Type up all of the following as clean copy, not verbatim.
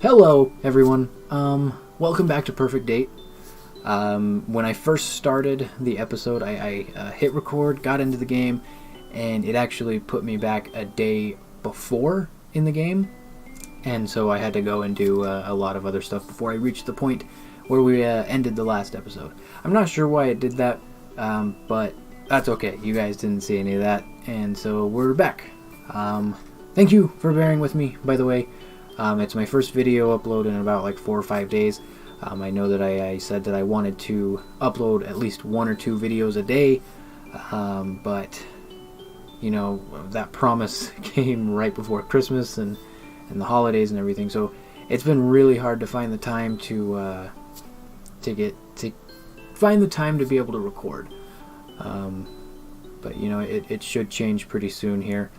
Hello, everyone. Welcome back to Perfect Date. When I first started the episode, I hit record, got into the game, and it actually put me back a day before in the game. And so I had to go and do a lot of other stuff before I reached the point where we ended the last episode. I'm not sure why it did that, but that's okay. You guys didn't see any of that, and so we're back. Thank you for bearing with me, by the way. It's my first video upload in about like 4 or 5 days. I know that I said that I wanted to upload at least 1 or 2 videos a day, but you know, that promise came right before Christmas and the holidays and everything, so it's been really hard to find the time to find the time to be able to record. But you know, it should change pretty soon here.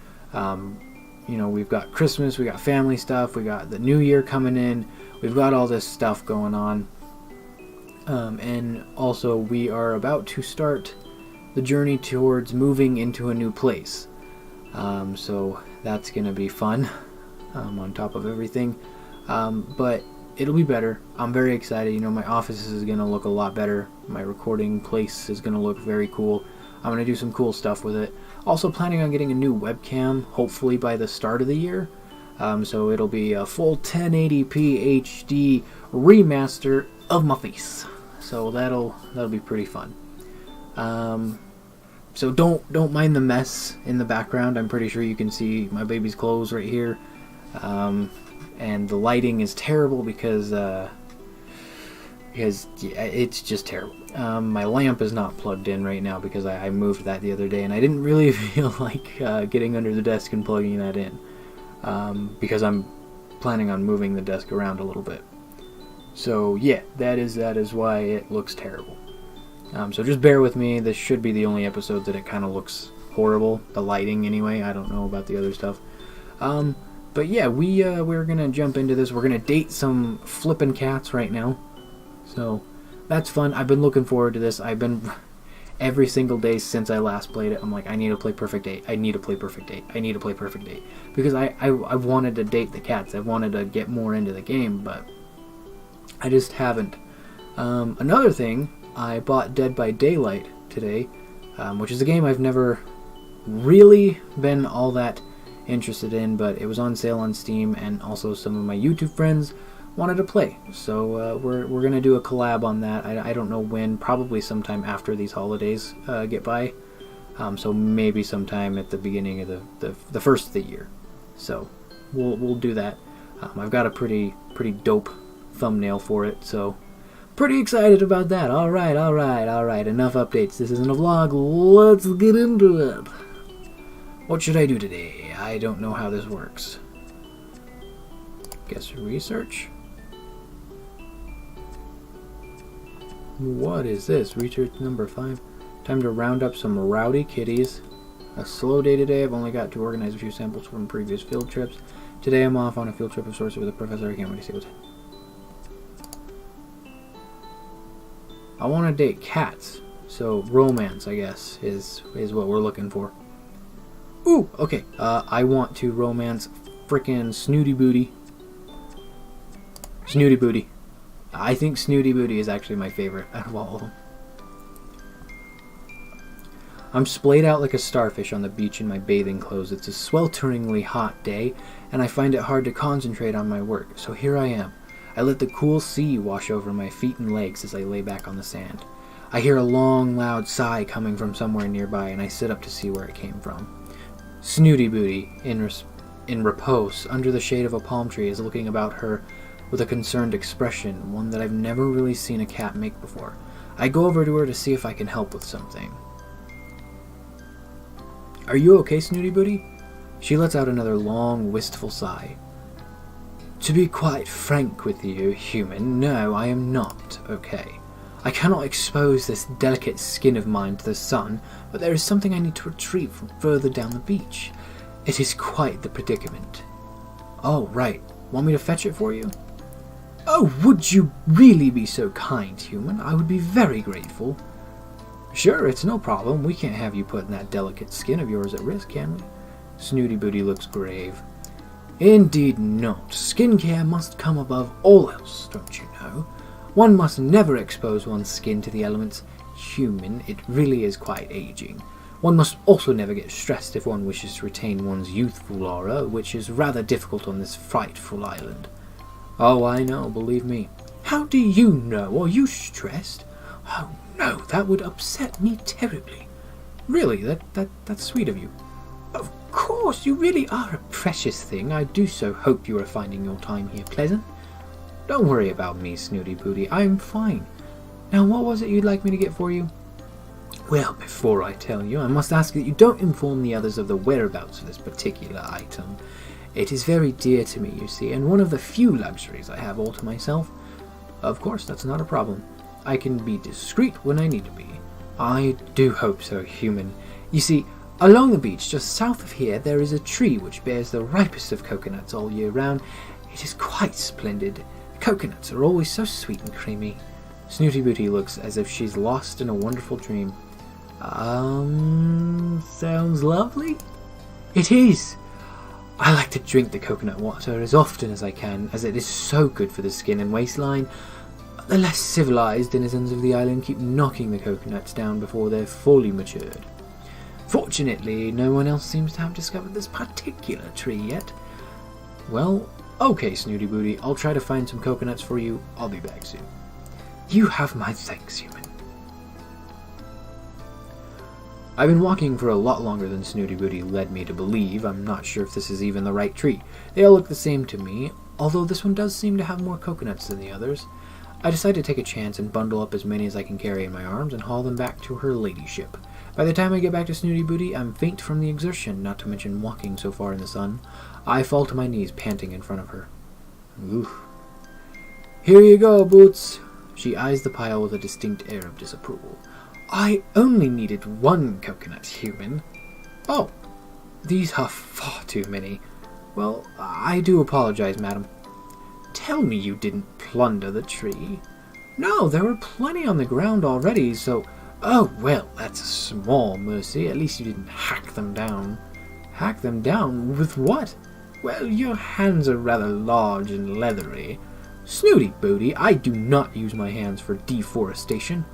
You know, we've got Christmas, we got family stuff, we got the new year coming in, we've got all this stuff going on. And also we are about to start the journey towards moving into a new place. So that's going to be fun, on top of everything. But it'll be better. I'm very excited. You know, my office is going to look a lot better. My recording place is going to look very cool. I'm going to do some cool stuff with it. Also planning on getting a new webcam, hopefully by the start of the year. So it'll be a full 1080p HD remaster of my face. So that'll be pretty fun. So don't mind the mess in the background. I'm pretty sure you can see my baby's clothes right here. And the lighting is terrible because yeah, it's just terrible. My lamp is not plugged in right now because I moved that the other day, and I didn't really feel like getting under the desk and plugging that in, because I'm planning on moving the desk around a little bit. So yeah, that is why it looks terrible. So just bear with me. This should be the only episode that it kind of looks horrible. The lighting, anyway. I don't know about the other stuff. But yeah, we're gonna jump into this. We're gonna date some flippin' cats right now. So that's fun. I've been looking forward to this. I've been every single day since I last played it. I'm like, I need to play Perfect Date. I need to play Perfect Date. I need to play Perfect Date, because I wanted to date the cats. I wanted to get more into the game, but I just haven't. Another thing, I bought Dead by Daylight today, which is a game I've never really been all that interested in, but it was on sale on Steam, and also some of my YouTube friends wanted to play, so we're gonna do a collab on that. I don't know when, probably sometime after these holidays get by, so maybe sometime at the beginning of the first of the year. So we'll do that. I've got a pretty dope thumbnail for it, so pretty excited about that. All right. Enough updates. This isn't a vlog. Let's get into it. What should I do today? I don't know how this works. Guess research. What is this? Research number 5. Time to round up some rowdy kitties. A slow day today. I've only got to organize a few samples from previous field trips. Today I'm off on a field trip of sorts with a professor. I can't wait to see what's... I want to date cats. So romance, I guess, is what we're looking for. Ooh, okay. I want to romance frickin' Snooty Booty. Snooty Booty. I think Snooty Booty is actually my favorite out of all of them. I'm splayed out like a starfish on the beach in my bathing clothes. It's a swelteringly hot day, and I find it hard to concentrate on my work, so here I am. I let the cool sea wash over my feet and legs as I lay back on the sand. I hear a long, loud sigh coming from somewhere nearby, and I sit up to see where it came from. Snooty Booty, in repose, under the shade of a palm tree, is looking about her with a concerned expression, one that I've never really seen a cat make before. I go over to her to see if I can help with something. Are you okay, Snooty Booty? She lets out another long, wistful sigh. To be quite frank with you, human, no, I am not okay. I cannot expose this delicate skin of mine to the sun, but there is something I need to retrieve from further down the beach. It is quite the predicament. Oh, right. Want me to fetch it for you? Oh, would you really be so kind, human? I would be very grateful. Sure, it's no problem. We can't have you putting that delicate skin of yours at risk, can we? Snooty Booty looks grave. Indeed not. Skincare must come above all else, don't you know? One must never expose one's skin to the elements. Human, it really is quite aging. One must also never get stressed if one wishes to retain one's youthful aura, which is rather difficult on this frightful island. Oh, I know, believe me. How do you know? Are you stressed? Oh no, that would upset me terribly. Really, that's sweet of you. Of course, you really are a precious thing. I do so hope you are finding your time here pleasant. Don't worry about me, Snooty Booty. I'm fine. Now, what was it you'd like me to get for you? Well, before I tell you, I must ask that you don't inform the others of the whereabouts of this particular item. It is very dear to me, you see, and one of the few luxuries I have all to myself. Of course, that's not a problem. I can be discreet when I need to be. I do hope so, human. You see, along the beach just south of here there is a tree which bears the ripest of coconuts all year round. It is quite splendid. Coconuts are always so sweet and creamy. Snooty Booty looks as if she's lost in a wonderful dream. Sounds lovely? It is! I like to drink the coconut water as often as I can, as it is so good for the skin and waistline. The less civilized denizens of the island keep knocking the coconuts down before they're fully matured. Fortunately, no one else seems to have discovered this particular tree yet. Well, okay, Snooty Booty, I'll try to find some coconuts for you. I'll be back soon. You have my thanks, human. I've been walking for a lot longer than Snooty Booty led me to believe. I'm not sure if this is even the right tree. They all look the same to me, although this one does seem to have more coconuts than the others. I decide to take a chance and bundle up as many as I can carry in my arms and haul them back to her ladyship. By the time I get back to Snooty Booty, I'm faint from the exertion, not to mention walking so far in the sun. I fall to my knees, panting in front of her. Oof. Here you go, Boots. She eyes the pile with a distinct air of disapproval. I only needed one coconut, human. Oh, these are far too many. Well, I do apologize, madam. Tell me you didn't plunder the tree. No, there were plenty on the ground already, so... Oh, well, that's a small mercy. At least you didn't hack them down. Hack them down? With what? Well, your hands are rather large and leathery. Snooty Booty, I do not use my hands for deforestation.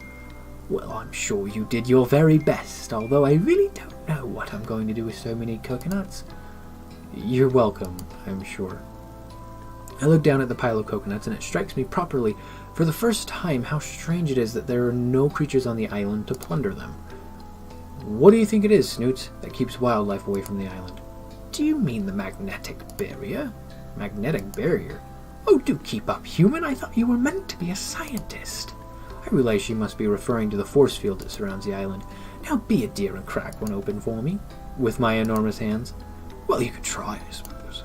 Well, I'm sure you did your very best, although I really don't know what I'm going to do with so many coconuts. You're welcome, I'm sure. I look down at the pile of coconuts, and it strikes me properly for the first time how strange it is that there are no creatures on the island to plunder them. What do you think it is, Snoots, that keeps wildlife away from the island? Do you mean the magnetic barrier? Magnetic barrier? Oh, do keep up, human. I thought you were meant to be a scientist. I realize she must be referring to the force field that surrounds the island. Now be a dear and crack one open for me, with my enormous hands. Well, you could try, I suppose.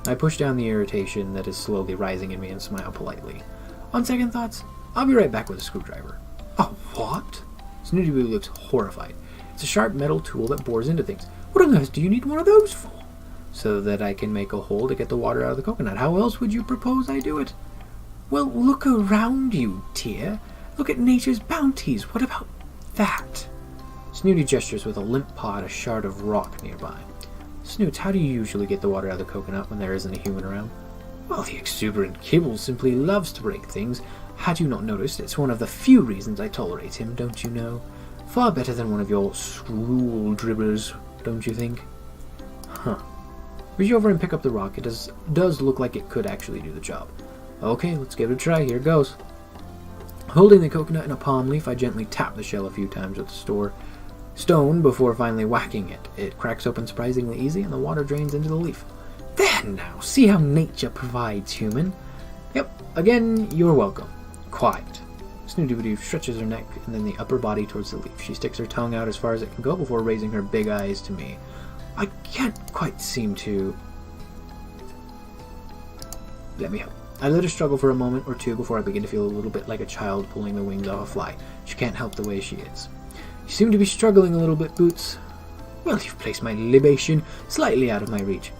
I push down the irritation that is slowly rising in me and smile politely. On second thoughts, I'll be right back with a screwdriver. Oh, what? Snooty Boo looks horrified. It's a sharp metal tool that bores into things. What on earth do you need one of those for? So that I can make a hole to get the water out of the coconut. How else would you propose I do it? Well, look around you, dear. Look at nature's bounties. What about that? Snooty gestures with a limp paw at a shard of rock nearby. Snoots, how do you usually get the water out of the coconut when there isn't a human around? Well, the exuberant Kibble simply loves to break things. Had you not noticed, it's one of the few reasons I tolerate him, don't you know? Far better than one of your scrool dribblers, don't you think? Huh. Reach over and pick up the rock. It does look like it could actually do the job. Okay, let's give it a try. Here goes. Holding the coconut in a palm leaf, I gently tap the shell a few times with the stone before finally whacking it. It cracks open surprisingly easy, and the water drains into the leaf. There now! See how nature provides, human? Yep, again, you're welcome. Quiet. Snooty Boo stretches her neck and then the upper body towards the leaf. She sticks her tongue out as far as it can go before raising her big eyes to me. I can't quite seem to... Let me help. I let her struggle for a moment or two before I begin to feel a little bit like a child pulling the wings off a fly. She can't help the way she is. You seem to be struggling a little bit, Boots. Well, you've placed my libation slightly out of my reach.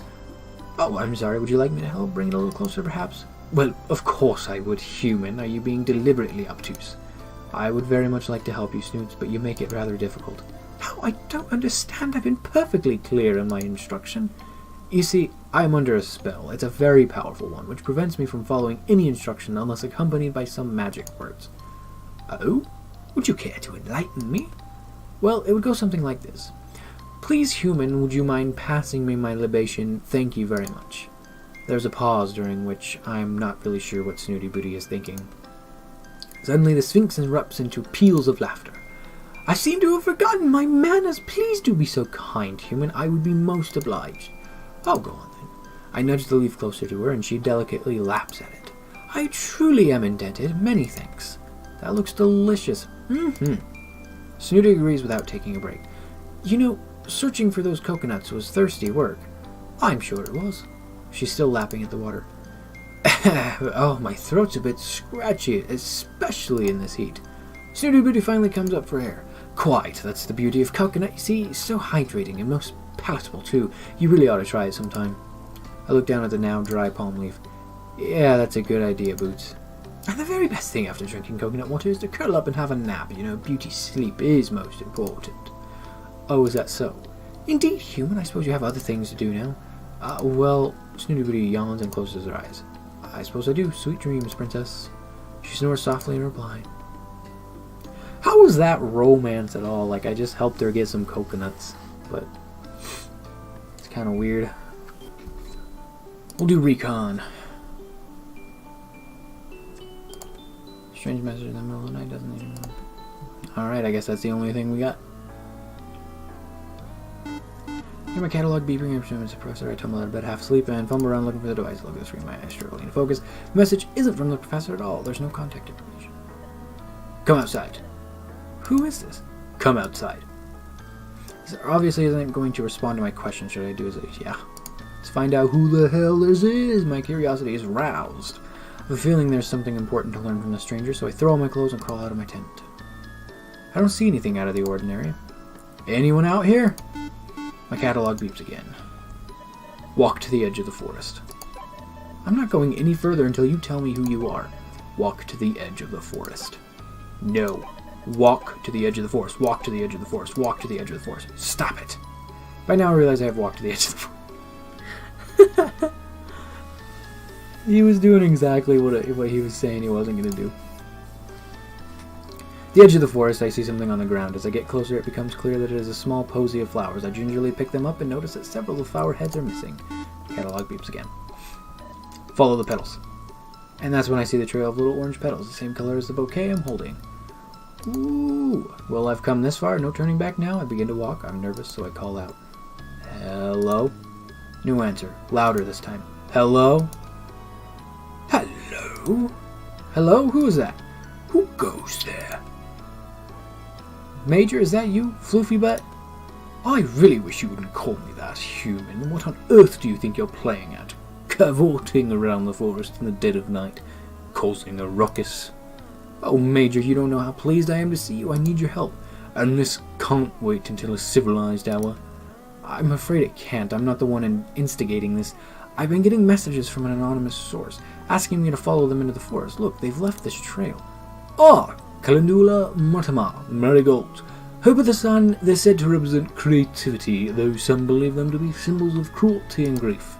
Oh, I'm sorry. Would you like me to help bring it a little closer, perhaps? Well, of course I would, human. Are you being deliberately obtuse? I would very much like to help you, Snoots, but you make it rather difficult. No, I don't understand. I've been perfectly clear in my instruction. You see, I am under a spell. It's a very powerful one, which prevents me from following any instruction unless accompanied by some magic words. Oh? Would you care to enlighten me? Well, it would go something like this. Please, human, would you mind passing me my libation? Thank you very much. There's a pause during which I'm not really sure what Snooty Booty is thinking. Suddenly the Sphinx erupts into peals of laughter. I seem to have forgotten my manners. Please do be so kind, human. I would be most obliged. Oh, go on then. I nudge the leaf closer to her, and she delicately laps at it. I truly am indebted. Many thanks. That looks delicious. Snooty agrees without taking a break. You know, searching for those coconuts was thirsty work. I'm sure it was. She's still lapping at the water. Oh, my throat's a bit scratchy, especially in this heat. Snooty Booty finally comes up for air. Quite, that's the beauty of coconut, you see. So hydrating and most palatable, too. You really ought to try it sometime. I look down at the now dry palm leaf. Yeah, that's a good idea, Boots. And the very best thing after drinking coconut water is to curl up and have a nap. You know, beauty sleep is most important. Oh, is that so? Indeed, human. I suppose you have other things to do now. Well, Snooty Booty yawns and closes her eyes. I suppose I do. Sweet dreams, princess. She snores softly in reply. How was that romance at all? Like, I just helped her get some coconuts. But it's kind of weird. We'll do recon. Strange message in the middle of the night doesn't even... Alright, I guess that's the only thing we got. Hear my catalog beeping instruments suppressor. I tumble out of bed half asleep and fumble around looking for the device. Look at the screen, my eyes struggling to focus. The message isn't from the professor at all. There's no contact information. Come outside. Who is this? Come outside. This obviously isn't going to respond to my question. Should I do as yeah. Let's find out who the hell this is. My curiosity is roused. I have a feeling there's something important to learn from the stranger, so I throw on my clothes and crawl out of my tent. I don't see anything out of the ordinary. Anyone out here? My catalog beeps again. Walk to the edge of the forest. I'm not going any further until you tell me who you are. Walk to the edge of the forest. No. Walk to the edge of the forest. Walk to the edge of the forest. Walk to the edge of the forest. Stop it. By now I realize I have walked to the edge of the forest. He was doing exactly what he was saying he wasn't going to do. At the edge of the forest, I see something on the ground. As I get closer, it becomes clear that it is a small posy of flowers. I gingerly pick them up and notice that several of the flower heads are missing. The catalog beeps again. Follow the petals. And that's when I see the trail of little orange petals, the same color as the bouquet I'm holding. Ooh. Well, I've come this far. No turning back now. I begin to walk. I'm nervous, so I call out. Hello? No answer. Louder this time. Hello? Hello? Hello? Who is that? Who goes there? Major, is that you? Floofy butt? I really wish you wouldn't call me that, human. What on earth do you think you're playing at? Cavorting around the forest in the dead of night, causing a ruckus. Oh, Major, you don't know how pleased I am to see you. I need your help, and this can't wait until a civilized hour. I'm afraid it can't. I'm not the one instigating this. I've been getting messages from an anonymous source, asking me to follow them into the forest. Look, they've left this trail. Ah, Calendula Mortimer, marigolds. Hope of the sun, they're said to represent creativity, though some believe them to be symbols of cruelty and grief.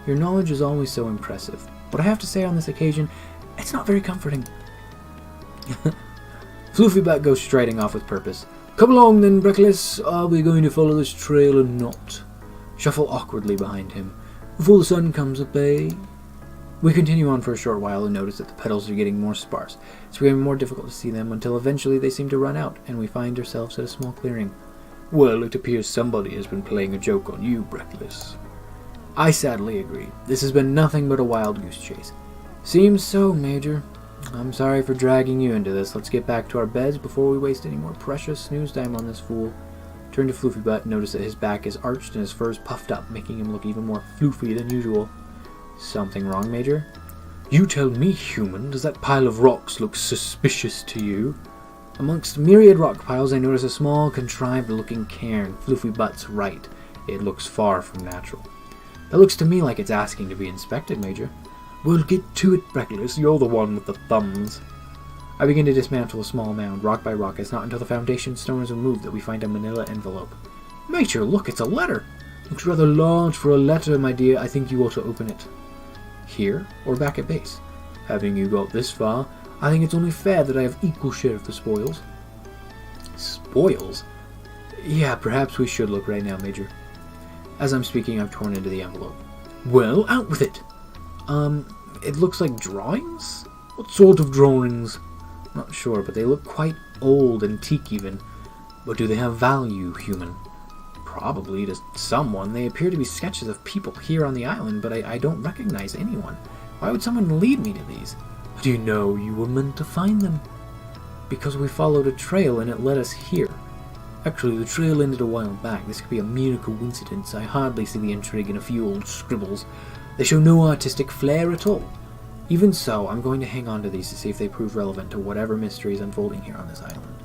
Your knowledge is always so impressive, but I have to say on this occasion, it's not very comforting. Floofybat goes striding off with purpose. Come along then, Breckless. Are we going to follow this trail or not? Shuffle awkwardly behind him. Before the sun comes up, eh? We continue on for a short while and notice that the petals are getting more sparse. It's becoming more difficult to see them until eventually they seem to run out, and we find ourselves at a small clearing. Well, it appears somebody has been playing a joke on you, Breckless. I sadly agree. This has been nothing but a wild goose chase. Seems so, Major. I'm sorry for dragging you into this. Let's get back to our beds before we waste any more precious snooze time on this fool. Turn to Floofybutt and notice that his back is arched and his fur is puffed up, making him look even more floofy than usual. Something wrong, Major? You tell me, human. Does that pile of rocks look suspicious to you? Amongst myriad rock piles, I notice a small, contrived-looking cairn. Floofybutt's right. It looks far from natural. That looks to me like it's asking to be inspected, Major. Well, get to it, Breckless. You're the one with the thumbs. I begin to dismantle a small mound, rock by rock. It's not until the foundation stone is removed that we find a manila envelope. Major, look, it's a letter. Looks rather large for a letter, my dear. I think you ought to open it. Here, or back at base? Having you got this far, I think it's only fair that I have equal share of the spoils. Spoils? Yeah, perhaps we should look right now, Major. As I'm speaking, I've torn into the envelope. Well, out with it! It looks like drawings? What sort of drawings? Not sure, but they look quite old, antique even. But do they have value, human? Probably to someone. They appear to be sketches of people here on the island, but I don't recognize anyone. Why would someone lead me to these? How do you know you were meant to find them? Because we followed a trail and it led us here. Actually, the trail ended a while back. This could be a mere coincidence. I hardly see the intrigue in a few old scribbles. They show no artistic flair at all. Even so, I'm going to hang on to these to see if they prove relevant to whatever mystery is unfolding here on this island.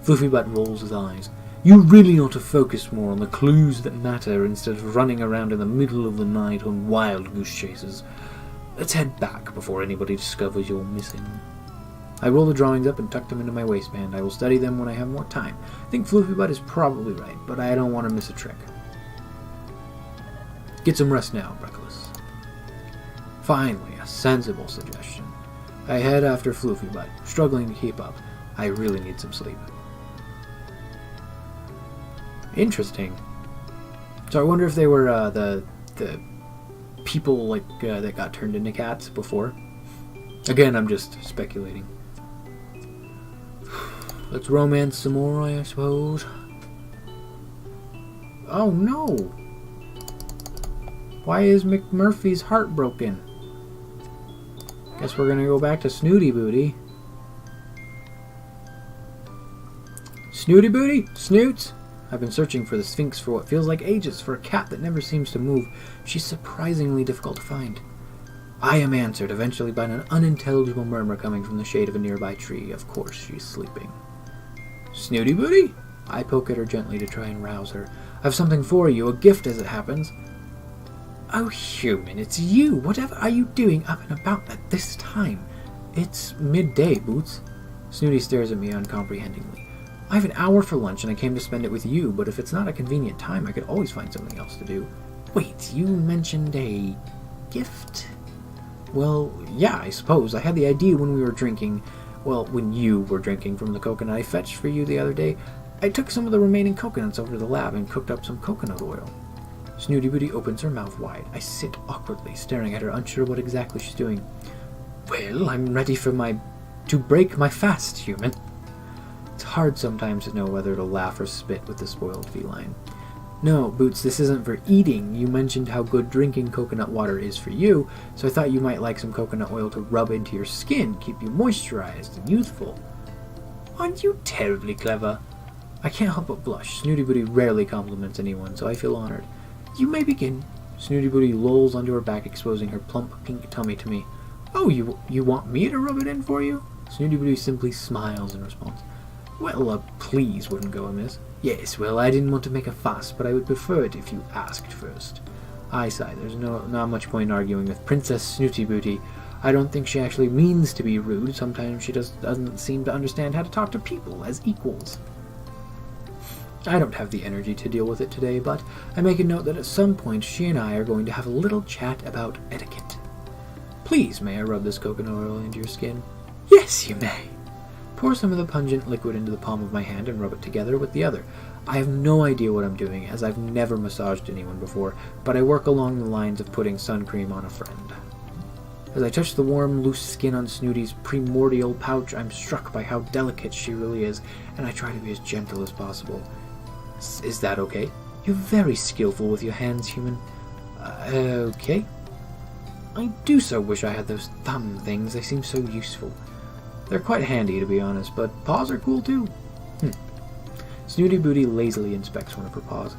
Fluffybutt rolls his eyes. You really ought to focus more on the clues that matter instead of running around in the middle of the night on wild goose chases. Let's head back before anybody discovers you're missing. I roll the drawings up and tuck them into my waistband. I will study them when I have more time. I think Fluffybutt is probably right, but I don't want to miss a trick. Get some rest now, Reckless. Finally, a sensible suggestion. I head after Fluffybutt, struggling to keep up. I really need some sleep. Interesting. So I wonder if they were the people like that got turned into cats before. Again, I'm just speculating. Let's romance some more, I suppose. Oh no! Why is McMurphy's heart broken? Guess we're gonna go back to Snooty Booty. Snooty Booty? Snoots? I've been searching for the Sphinx for what feels like ages, for a cat that never seems to move. She's surprisingly difficult to find. I am answered, eventually by an unintelligible murmur coming from the shade of a nearby tree. Of course, she's sleeping. Snooty Booty? I poke at her gently to try and rouse her. I've something for you, a gift as it happens. Oh, human, it's you! Whatever are you doing up and about at this time? It's midday, Boots. Snooty stares at me uncomprehendingly. I have an hour for lunch and I came to spend it with you, but if it's not a convenient time, I could always find something else to do. Wait, you mentioned a gift? Well, yeah, I suppose. I had the idea when we were drinking, well, when you were drinking from the coconut I fetched for you the other day. I took some of the remaining coconuts over to the lab and cooked up some coconut oil. Snooty Booty opens her mouth wide. I sit awkwardly, staring at her, unsure what exactly she's doing. Well, I'm ready to break my fast, human. It's hard sometimes to know whether to laugh or spit with the spoiled feline. No, Boots, this isn't for eating. You mentioned how good drinking coconut water is for you, so I thought you might like some coconut oil to rub into your skin, keep you moisturized and youthful. Aren't you terribly clever? I can't help but blush. Snooty Booty rarely compliments anyone, so I feel honored. You may begin. Snooty Booty lolls onto her back, exposing her plump pink tummy to me. Oh, you want me to rub it in for you? Snooty Booty simply smiles in response. Well, a please wouldn't go amiss. Yes, well, I didn't want to make a fuss, but I would prefer it if you asked first. I sigh. There's not much point in arguing with Princess Snooty Booty. I don't think she actually means to be rude. Sometimes she doesn't seem to understand how to talk to people as equals. I don't have the energy to deal with it today, but I make a note that at some point she and I are going to have a little chat about etiquette. Please, may I rub this coconut oil into your skin? Yes, you may. Pour some of the pungent liquid into the palm of my hand and rub it together with the other. I have no idea what I'm doing, as I've never massaged anyone before, but I work along the lines of putting sun cream on a friend. As I touch the warm, loose skin on Snooty's primordial pouch, I'm struck by how delicate she really is, and I try to be as gentle as possible. Is that okay? You're very skillful with your hands, human. Okay. I do so wish I had those thumb things. They seem so useful. They're quite handy, to be honest, but paws are cool too. Snooty Booty lazily inspects one of her paws.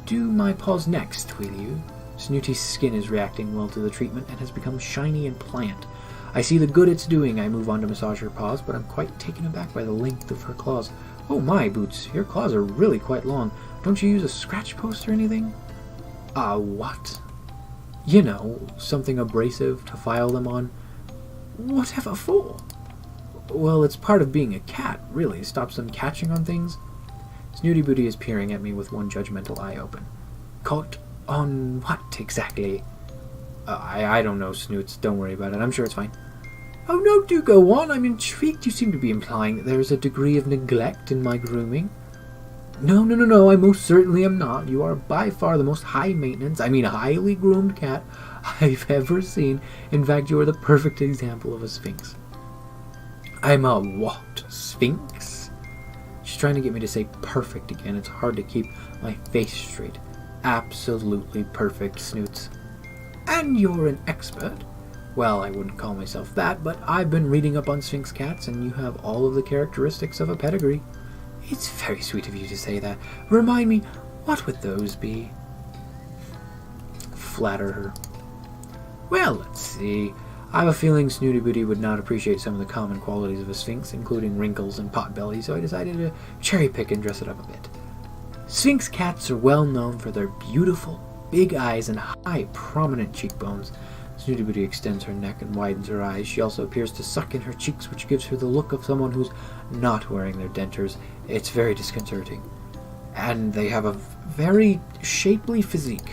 Do my paws next, will you? Snooty's skin is reacting well to the treatment and has become shiny and pliant. I see the good it's doing. I move on to massage her paws, but I'm quite taken aback by the length of her claws. Oh my, Boots, your claws are really quite long. Don't you use a scratch post or anything? What? You know, something abrasive to file them on. Whatever for? Well, it's part of being a cat, really. Stops them catching on things. Snooty Booty is peering at me with one judgmental eye open. Caught On what exactly? I don't know, Snoots. Don't worry about it. I'm sure it's fine. Oh no, do go on. I'm intrigued. You seem to be implying that there is a degree of neglect in my grooming. No, I most certainly am not. You are by far the most high-maintenance, highly groomed cat I've ever seen. In fact, you are the perfect example of a sphinx. I'm a what? Sphinx? She's trying to get me to say perfect again. It's hard to keep my face straight. Absolutely perfect, Snoots. And you're an expert? Well, I wouldn't call myself that, but I've been reading up on Sphinx cats, and you have all of the characteristics of a pedigree. It's very sweet of you to say that. Remind me, what would those be? Flatter her. Well, let's see. I have a feeling Snooty Booty would not appreciate some of the common qualities of a sphinx, including wrinkles and potbelly, so I decided to cherry pick and dress it up a bit. Sphinx cats are well known for their beautiful, big eyes and high, prominent cheekbones. Snooty Booty extends her neck and widens her eyes. She also appears to suck in her cheeks, which gives her the look of someone who's not wearing their dentures. It's very disconcerting. And they have a very shapely physique.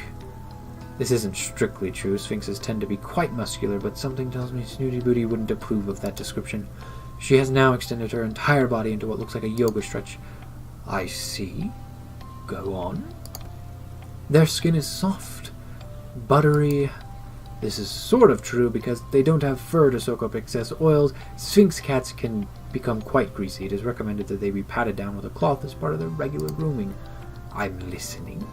This isn't strictly true. Sphinxes tend to be quite muscular, but something tells me Snooty Booty wouldn't approve of that description. She has now extended her entire body into what looks like a yoga stretch. I see. Go on. Their skin is soft, buttery. This is sort of true because they don't have fur to soak up excess oils. Sphinx cats can become quite greasy. It is recommended that they be patted down with a cloth as part of their regular grooming. I'm listening.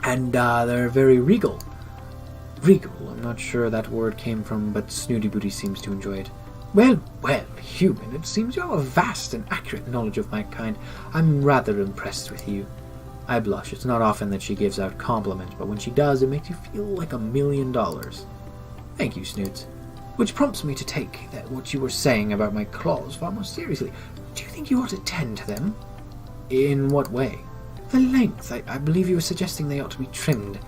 And they're very regal. Regal, I'm not sure that word came from, but Snooty Booty seems to enjoy it. Well, human, it seems you have a vast and accurate knowledge of my kind. I'm rather impressed with you. I blush. It's not often that she gives out compliments, but when she does, it makes you feel like $1 million. Thank you, Snoots. Which prompts me to take that what you were saying about my claws far more seriously. Do you think you ought to tend to them? In what way? The length. I believe you were suggesting they ought to be trimmed.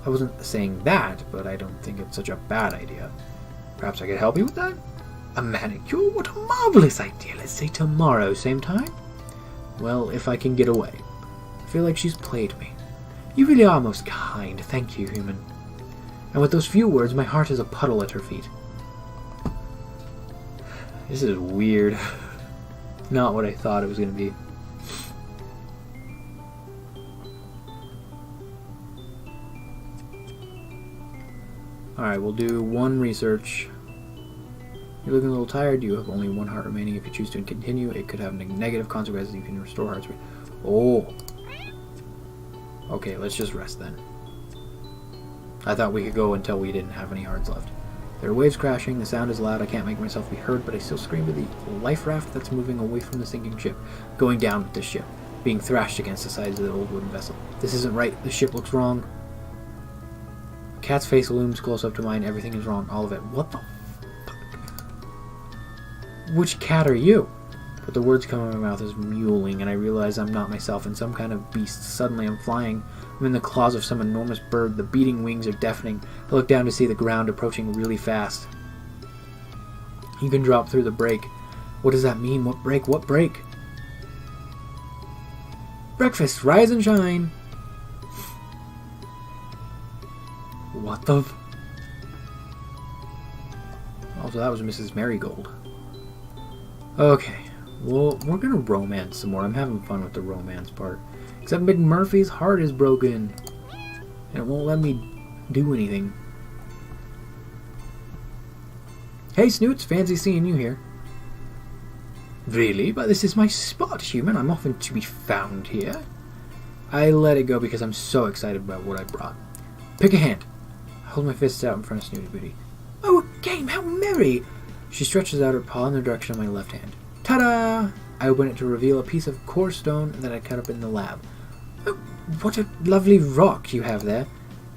I wasn't saying that, but I don't think it's such a bad idea. Perhaps I could help you with that? A manicure? What a marvelous idea. Let's say tomorrow, same time? Well, if I can get away. I feel like she's played me. You really are most kind. Thank you, human. And with those few words, my heart is a puddle at her feet. This is weird. Not what I thought it was going to be. Alright, we'll do one research. You're looking a little tired. You have only one heart remaining. If you choose to continue, it could have negative consequences. You can restore heart rate. Oh. Okay, let's just rest then. I thought we could go until we didn't have any hearts left. There are waves crashing. The sound is loud. I can't make myself be heard, but I still scream to the life raft that's moving away from the sinking ship. Going down with this ship. Being thrashed against the sides of the old wooden vessel. This isn't right. The ship looks wrong. Cat's face looms close up to mine. Everything is wrong. All of it. What the fuck? Which cat are you? But the words come out of my mouth as mewling, and I realize I'm not myself and some kind of beast. Suddenly I'm flying. I'm in the claws of some enormous bird. The beating wings are deafening. I look down to see the ground approaching really fast. You can drop through the break. What does that mean? What break? What break? Breakfast! Rise and shine! What the f... Oh, so that was Mrs. Marigold. Okay. Well, we're gonna romance some more. I'm having fun with the romance part. Except McMurphy's heart is broken. And it won't let me do anything. Hey, Snoots. Fancy seeing you here. Really? But this is my spot, human. I'm often to be found here. I let it go because I'm so excited about what I brought. Pick a hand. I hold my fists out in front of Snooty Booty. Oh, a game! How merry! She stretches out her paw in the direction of my left hand. Ta-da! I open it to reveal a piece of core stone that I cut up in the lab. Oh, what a lovely rock you have there.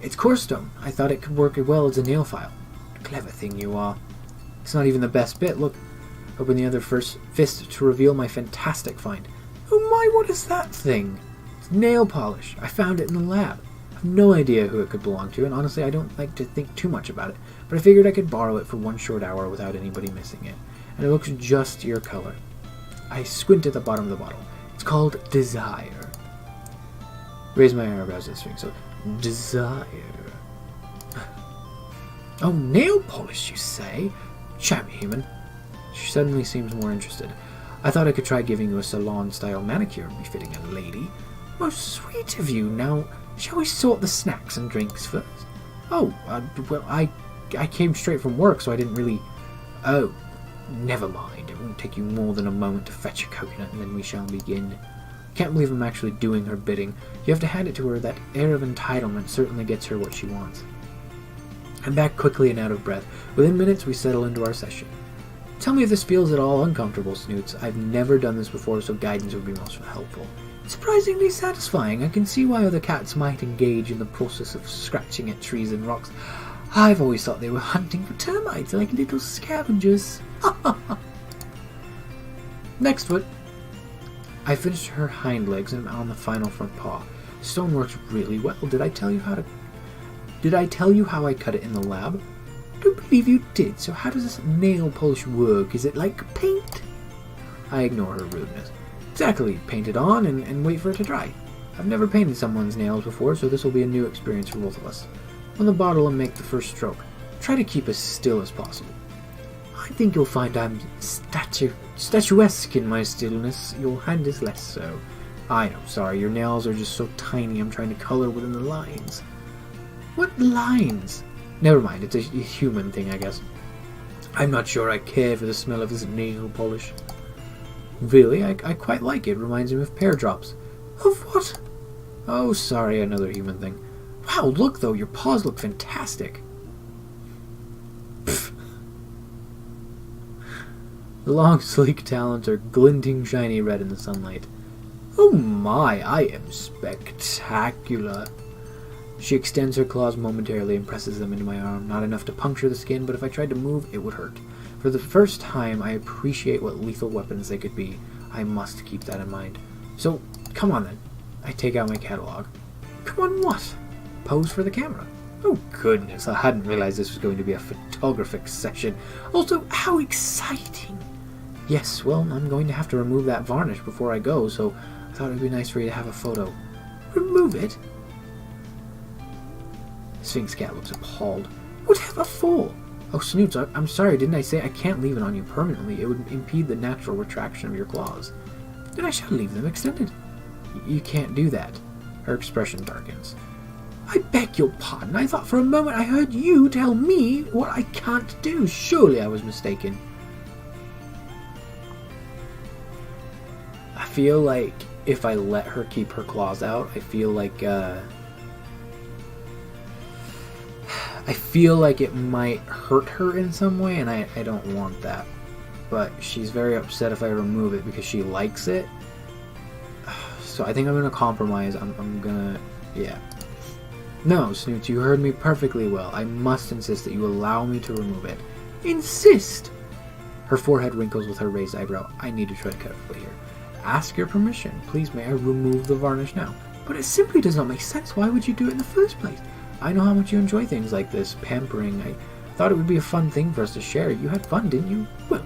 It's core stone. I thought it could work as well as a nail file. Clever thing you are. It's not even the best bit. Look. Open the other first fist to reveal my fantastic find. Oh my, what is that thing? It's nail polish. I found it in the lab. I have no idea who it could belong to, and honestly I don't like to think too much about it, but I figured I could borrow it for one short hour without anybody missing it. And it looks just your color. I squint at the bottom of the bottle. It's called Desire. Raise my eyebrows at this thing. So, Desire. Oh, nail polish, you say? Show me, human. She suddenly seems more interested. I thought I could try giving you a salon-style manicure befitting a lady. Most sweet of you. Now, shall we sort the snacks and drinks first? Oh, well, I came straight from work, so I didn't really... Oh, never mind. It won't take you more than a moment to fetch a coconut, and then we shall begin. Can't believe I'm actually doing her bidding. You have to hand it to her. That air of entitlement certainly gets her what she wants. I'm back quickly and out of breath. Within minutes, we settle into our session. Tell me if this feels at all uncomfortable, Snoots. I've never done this before, so guidance would be most helpful. Surprisingly satisfying. I can see why other cats might engage in the process of scratching at trees and rocks. I've always thought they were hunting for termites, like little scavengers. Next foot. I finished her hind legs and I'm on the final front paw. Stone works really well. Did I tell you how I cut it in the lab? I don't believe you did. So how does this nail polish work? Is it like paint? I ignore her rudeness. Exactly. Paint it on and wait for it to dry. I've never painted someone's nails before, so this will be a new experience for both of us. On the bottle and make the first stroke. Try to keep as still as possible. I think you'll find I'm statuesque in my stillness. Your hand is less so. I know, sorry, your nails are just so tiny I'm trying to color within the lines. What lines? Never mind, it's a human thing, I guess. I'm not sure I care for the smell of this nail polish. Really, I quite like it. Reminds me of pear drops. Of what? Oh, sorry, another human thing. Wow, look though, your paws look fantastic. Pfft. The long, sleek talons are glinting shiny red in the sunlight. Oh my, I am spectacular. She extends her claws momentarily and presses them into my arm. Not enough to puncture the skin, but if I tried to move, it would hurt. For the first time, I appreciate what lethal weapons they could be. I must keep that in mind. So, come on then. I take out my catalog. Come on what? Pose for the camera. Oh goodness, I hadn't realized this was going to be a photographic session. Also, how exciting. Yes, well, I'm going to have to remove that varnish before I go, so I thought it would be nice for you to have a photo. Remove it? Sphinx Cat looks appalled. Whatever for? Oh, Snoots, I'm sorry, didn't I say I can't leave it on you permanently? It would impede the natural retraction of your claws. Then I shall leave them extended. You can't do that. Her expression darkens. I beg your pardon. I thought for a moment I heard you tell me what I can't do. Surely I was mistaken. I feel like if I let her keep her claws out, I feel like it might hurt her in some way, and I don't want that. But she's very upset if I remove it because she likes it. So I think I'm going to compromise. I'm going to... yeah. No, Snoots, you heard me perfectly well. I must insist that you allow me to remove it. Insist! Her forehead wrinkles with her raised eyebrow. I need to tread carefully here. Ask your permission. Please, may I remove the varnish now? But it simply does not make sense. Why would you do it in the first place? I know how much you enjoy things like this, pampering. I thought it would be a fun thing for us to share. You had fun, didn't you? Well,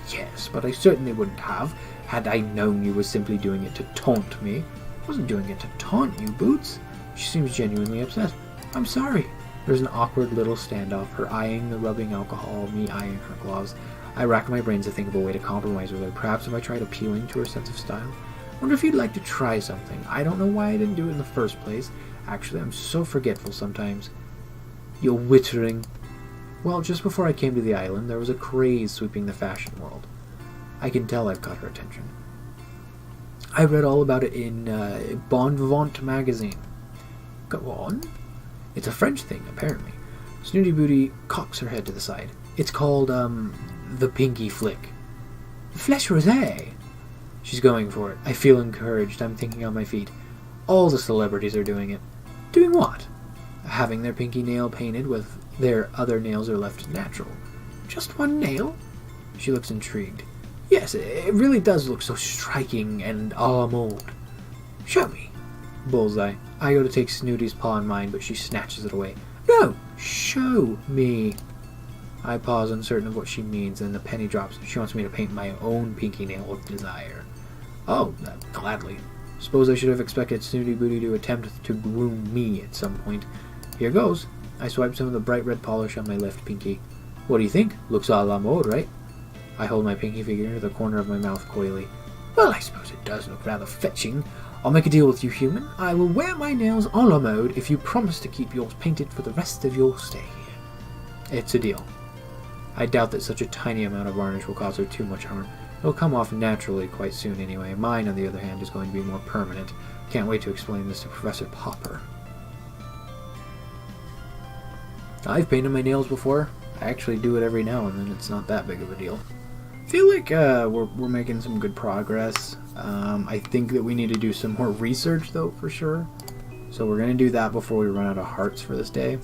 yes, but I certainly wouldn't have, had I known you were simply doing it to taunt me. I wasn't doing it to taunt you, Boots. She seems genuinely upset. I'm sorry. There's an awkward little standoff, her eyeing the rubbing alcohol, me eyeing her gloves. I rack my brains to think of a way to compromise with her. Perhaps if I tried appealing to her sense of style. Wonder if you'd like to try something. I don't know why I didn't do it in the first place. Actually, I'm so forgetful sometimes. You're wittering. Well, just before I came to the island, there was a craze sweeping the fashion world. I can tell I've caught her attention. I read all about it in Bon Vivant magazine. Go on. It's a French thing, apparently. Snooty Booty cocks her head to the side. It's called, the Pinky Flick. Flesh rosé. She's going for it. I feel encouraged. I'm thinking on my feet. All the celebrities are doing it. Doing what? Having their pinky nail painted with their other nails are left natural. Just one nail? She looks intrigued. Yes, it really does look so striking and a la mode. Show me. Bullseye. I go to take Snooty's paw in mine, but she snatches it away. No! Show me. I pause, uncertain of what she means, and the penny drops. She wants me to paint my own pinky nail with desire. Oh, gladly. Suppose I should have expected Snooty Booty to attempt to groom me at some point. Here goes. I swipe some of the bright red polish on my left pinky. What do you think? Looks a la mode, right? I hold my pinky finger into the corner of my mouth coyly. Well, I suppose it does look rather fetching. I'll make a deal with you, human. I will wear my nails a la mode if you promise to keep yours painted for the rest of your stay here. It's a deal. I doubt that such a tiny amount of varnish will cause her too much harm. It'll come off naturally quite soon anyway. Mine, on the other hand, is going to be more permanent. Can't wait to explain this to Professor Popper. I've painted my nails before. I actually do it every now and then. It's not that big of a deal. I feel like we're making some good progress. I think that we need to do some more research, though, for sure. So we're going to do that before we run out of hearts for this day.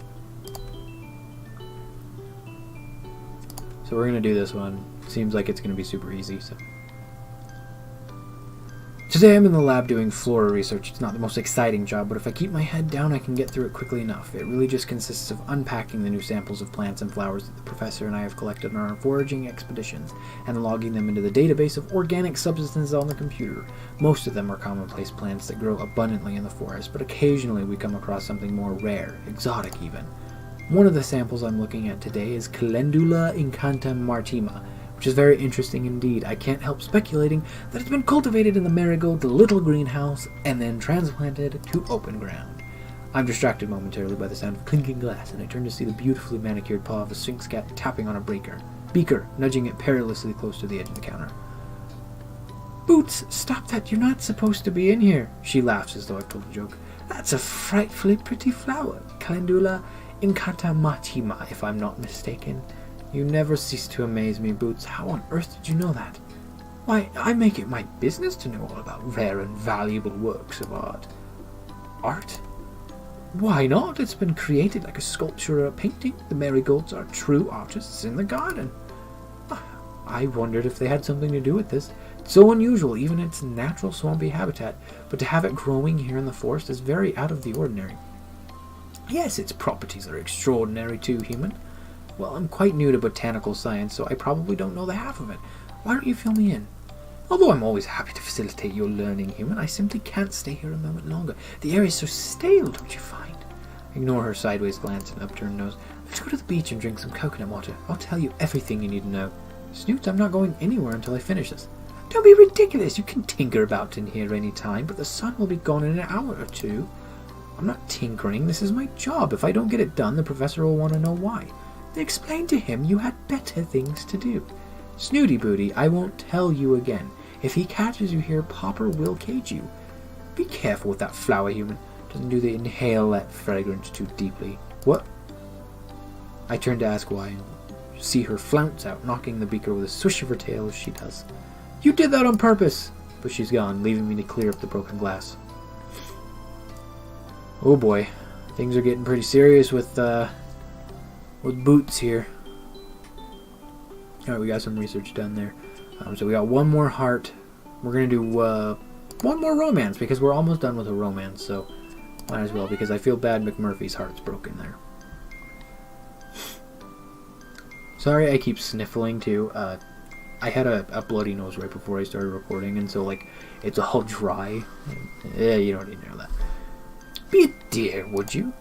So we're going to do this one. Seems like it's going to be super easy. So today I'm in the lab doing flora research. It's not the most exciting job, but if I keep my head down, I can get through it quickly enough. It really just consists of unpacking the new samples of plants and flowers that the professor and I have collected on our foraging expeditions, and logging them into the database of organic substances on the computer. Most of them are commonplace plants that grow abundantly in the forest, but occasionally we come across something more rare, exotic even. One of the samples I'm looking at today is Calendula incanta martima, which is very interesting indeed. I can't help speculating that it's been cultivated in the marigold, the little greenhouse, and then transplanted to open ground. I'm distracted momentarily by the sound of clinking glass, and I turn to see the beautifully manicured paw of a sphinx cat tapping on a beaker, nudging it perilously close to the edge of the counter. Boots, stop that, you're not supposed to be in here. She laughs as though I've told a joke. That's a frightfully pretty flower, Calendula incanta martima, if I'm not mistaken. You never cease to amaze me, Boots. How on earth did you know that? Why, I make it my business to know all about rare and valuable works of art. Art? Why not? It's been created like a sculpture or a painting. The marigolds are true artists in the garden. I wondered if they had something to do with this. It's so unusual, even in its natural swampy habitat, but to have it growing here in the forest is very out of the ordinary. Yes, its properties are extraordinary too, human. Well, I'm quite new to botanical science, so I probably don't know the half of it. Why don't you fill me in? Although I'm always happy to facilitate your learning, human, I simply can't stay here a moment longer. The air is so stale, don't you find? Ignore her sideways glance and upturned nose. Let's go to the beach and drink some coconut water. I'll tell you everything you need to know. Snoots, I'm not going anywhere until I finish this. Don't be ridiculous. You can tinker about in here any time, but the sun will be gone in an hour or two. I'm not tinkering. This is my job. If I don't get it done, the professor will want to know why. Explain to him you had better things to do. Snooty Booty, I won't tell you again. If he catches you here, Popper will cage you. Be careful with that flower, human. Doesn't do the inhale that fragrance too deeply. What? I turn to ask why, and see her flounce out, knocking the beaker with a swish of her tail as she does. You did that on purpose! But she's gone, leaving me to clear up the broken glass. Oh boy, things are getting pretty serious with Boots here. Alright, we got some research done there. So we got one more heart. We're going to do one more romance, because we're almost done with a romance, so might as well, because I feel bad McMurphy's heart's broken there. Sorry I keep sniffling too. I had a bloody nose right before I started recording, and so like it's all dry. Yeah, you don't need to know that. Be a dear, would you?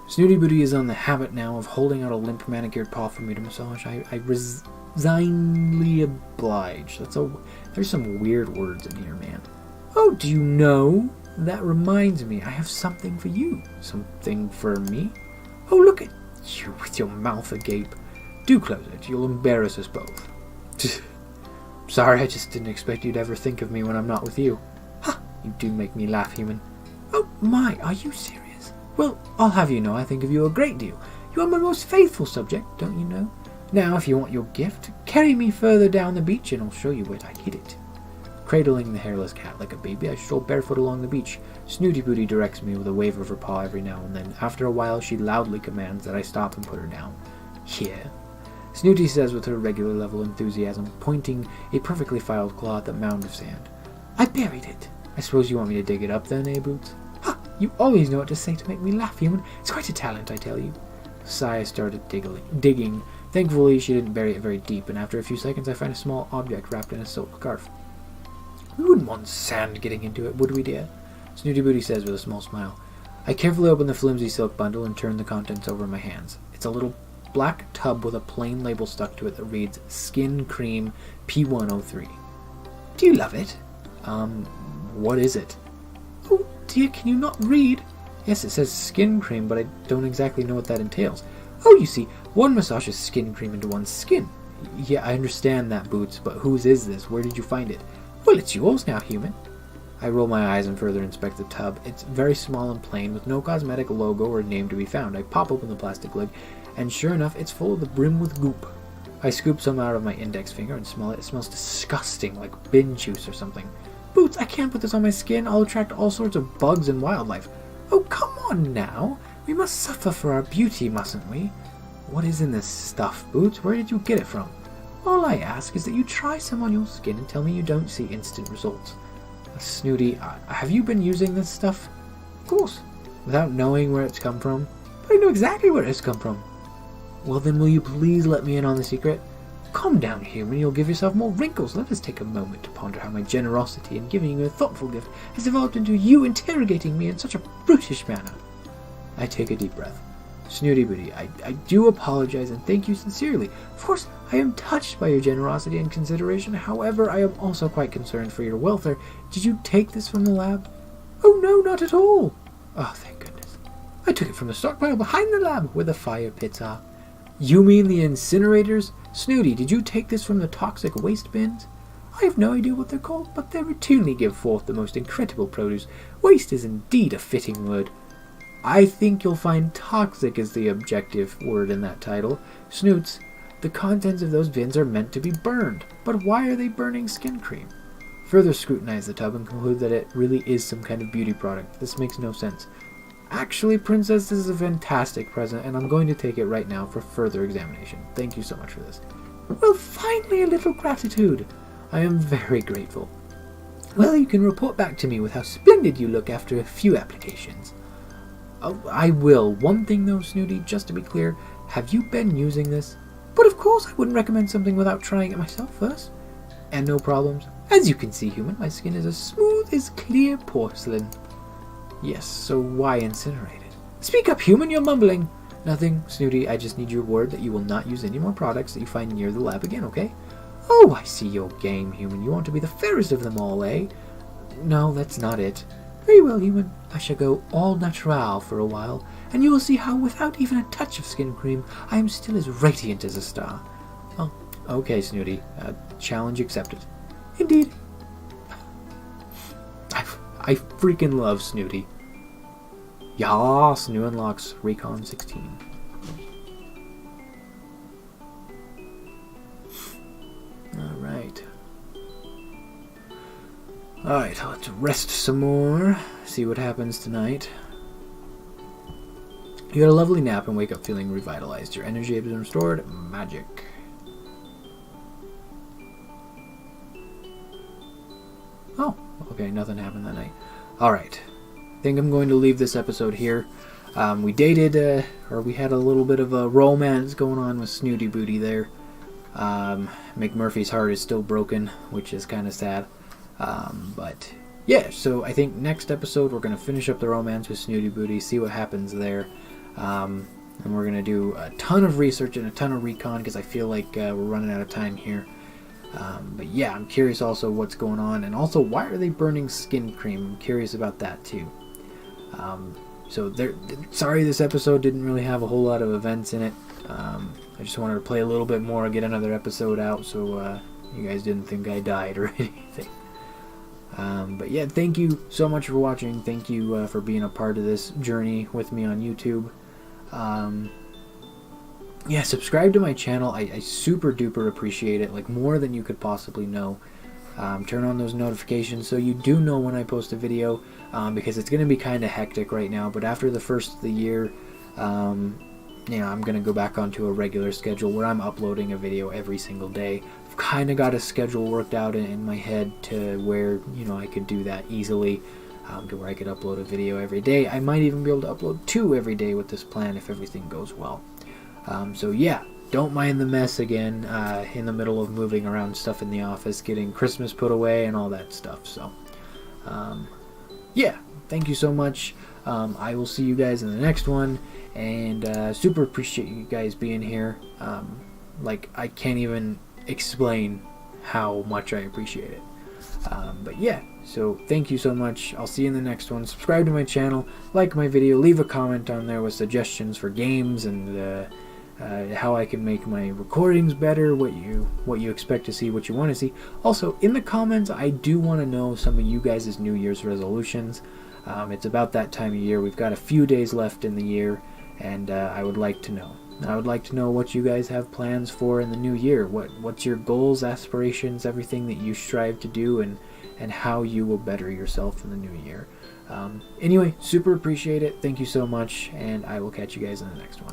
Snooty Booty is on the habit now of holding out a limp manicured paw for me to massage. I resignedly oblige. There's some weird words in here, man. Oh, do you know? That reminds me, I have something for you. Something for me? Oh, look at you with your mouth agape. Do close it. You'll embarrass us both. Sorry, I just didn't expect you'd ever think of me when I'm not with you. Ha! You do make me laugh, human. Oh my, are you serious? Well, I'll have you know I think of you a great deal. You are my most faithful subject, don't you know? Now, if you want your gift, carry me further down the beach and I'll show you where I hid it. Cradling the hairless cat like a baby, I stroll barefoot along the beach. Snooty Booty directs me with a wave of her paw every now and then. After a while, she loudly commands that I stop and put her down. Here. Snooty says with her regular level enthusiasm, pointing a perfectly filed claw at the mound of sand. I buried it. I suppose you want me to dig it up then, eh, Boots? Ha! You always know what to say to make me laugh, human. It's quite a talent, I tell you. Saya started digging. Thankfully, she didn't bury it very deep, and after a few seconds I find a small object wrapped in a silk scarf. We wouldn't want sand getting into it, would we, dear? Snooty Booty says with a small smile. I carefully open the flimsy silk bundle and turn the contents over in my hands. It's a little black tub with a plain label stuck to it that reads Skin Cream P103. Do you love it? What is it? Oh dear, can you not read? Yes, it says skin cream, but I don't exactly know what that entails. Oh, you see, one massages skin cream into one's skin. Yeah, I understand that, Boots, but whose is this? Where did you find it? Well, it's yours now, human. I roll my eyes and further inspect the tub. It's very small and plain, with no cosmetic logo or name to be found. I pop open the plastic lid, and sure enough, it's full to the brim with goop. I scoop some out of my index finger and smell it. It smells disgusting, like bin juice or something. Boots, I can't put this on my skin. I'll attract all sorts of bugs and wildlife. Oh, come on now. We must suffer for our beauty, mustn't we? What is in this stuff, Boots? Where did you get it from? All I ask is that you try some on your skin and tell me you don't see instant results. Snooty, have you been using this stuff? Of course. Without knowing where it's come from? But I know exactly where it's come from. Well then, will you please let me in on the secret? Calm down, human. You'll give yourself more wrinkles. Let us take a moment to ponder how my generosity in giving you a thoughtful gift has evolved into you interrogating me in such a brutish manner. I take a deep breath. Snooty Booty, I do apologize and thank you sincerely. Of course, I am touched by your generosity and consideration. However, I am also quite concerned for your welfare. Did you take this from the lab? Oh no, not at all. Oh, thank goodness. I took it from the stockpile behind the lab where the fire pits are. You mean the incinerators? Snooty, did you take this from the toxic waste bins? I have no idea what they're called, but they routinely give forth the most incredible produce. Waste is indeed a fitting word. I think you'll find toxic is the objective word in that title. Snoots, the contents of those bins are meant to be burned, but why are they burning skin cream? Further scrutinize the tub and conclude that it really is some kind of beauty product. This makes no sense. Actually, Princess, this is a fantastic present, and I'm going to take it right now for further examination. Thank you so much for this. Well, finally a little gratitude. I am very grateful. Well, you can report back to me with how splendid you look after a few applications. Oh, I will. One thing though, Snooty, just to be clear, have you been using this? But of course I wouldn't recommend something without trying it myself first. And no problems. As you can see, human, my skin is as smooth as clear porcelain. Yes, so why incinerate it? Speak up, human, you're mumbling. Nothing, Snooty, I just need your word that you will not use any more products that you find near the lab again, okay? Oh, I see your game, human. You want to be the fairest of them all, eh? No, that's not it. Very well, human. I shall go all natural for a while, and you will see how, without even a touch of skin cream, I am still as radiant as a star. Oh, okay, Snooty. Challenge accepted. Indeed. I freaking love Snooty. Yas, new unlocks, Recon 16. Alright. Alright, let's rest some more. See what happens tonight. You had a lovely nap and wake up feeling revitalized. Your energy has been restored. Magic. Oh, okay, nothing happened that night. Alright. I think I'm going to leave this episode here. We dated, or we had a little bit of a romance going on with Snooty Booty there. McMurphy's heart is still broken, which is kind of sad. But yeah, so I think next episode we're going to finish up the romance with Snooty Booty, see what happens there. And we're going to do a ton of research and a ton of recon because I feel like we're running out of time here. But yeah, I'm curious also what's going on, and also why are they burning skin cream? I'm curious about that too. Sorry this episode didn't really have a whole lot of events in it. I just wanted to play a little bit more and get another episode out so you guys didn't think I died or anything. But yeah, thank you so much for watching. Thank you for being a part of this journey with me on YouTube. Yeah, subscribe to my channel. I super duper appreciate it, like more than you could possibly know. Turn on those notifications so you do know when I post a video, because it's going to be kind of hectic right now, but after the first of the year, I'm going to go back onto a regular schedule where I'm uploading a video every single day. I've kind of got a schedule worked out in my head to where, I could do that easily, to where I could upload a video every day. I might even be able to upload 2 every day with this plan if everything goes well. So yeah, don't mind the mess again, in the middle of moving around stuff in the office, getting Christmas put away and all that stuff. So, yeah, thank you so much. I will see you guys in the next one, and super appreciate you guys being here. Like, I can't even explain how much I appreciate it. But yeah, so thank you so much. I'll see you in the next one. Subscribe to my channel, like my video, leave a comment on there with suggestions for games and how I can make my recordings better, what you expect to see, what you want to see. Also, in the comments, I do want to know some of you guys' New Year's resolutions. It's about that time of year. We've got a few days left in the year, and I would like to know. I would like to know what you guys have plans for in the new year. What's your goals, aspirations, everything that you strive to do, and how you will better yourself in the new year. Anyway, super appreciate it. Thank you so much, and I will catch you guys in the next one.